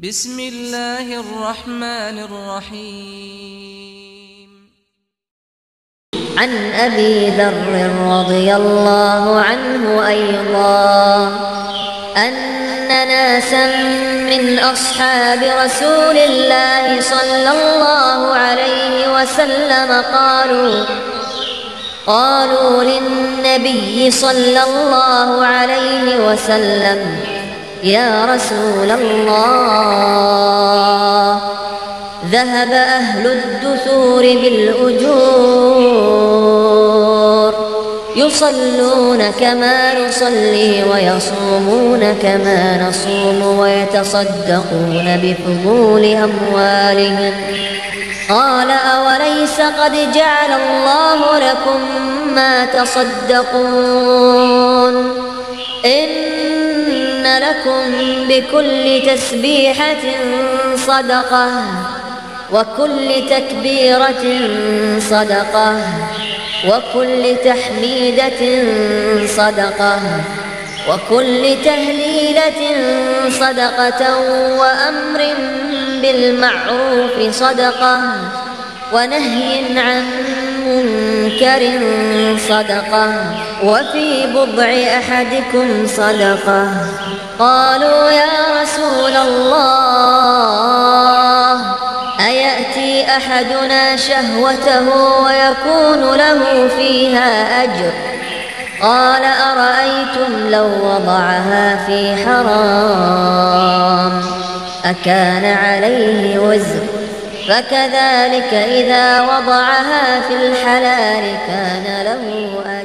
بسم الله الرحمن الرحيم. عن أبي ذر رضي الله عنه أيضا أن ناسا من أصحاب رسول الله صلى الله عليه وسلم قالوا للنبي صلى الله عليه وسلم: يا رسول الله، ذهب أهل الدثور بالأجور، يصلون كما نصلي ويصومون كما نصوم ويتصدقون بفضول أموالهم. قال: أوليس قد جعل الله لكم ما تصدقون؟ إن لكم بكل تسبيحة صدقة، وكل تكبيرة صدقة، وكل تحميدة صدقة، وكل تهليلة صدقة، وأمر بالمعروف صدقة، ونهي عن منكر صدقة، وفي بضع أحدكم صدقة. قالوا: يا رسول الله، أيأتي أحدنا شهوته ويكون له فيها أجر؟ قال: أرأيتم لو وضعها في حرام أكان عليه وزر؟ فكذلك إذا وضعها في الحلال كان له أجر.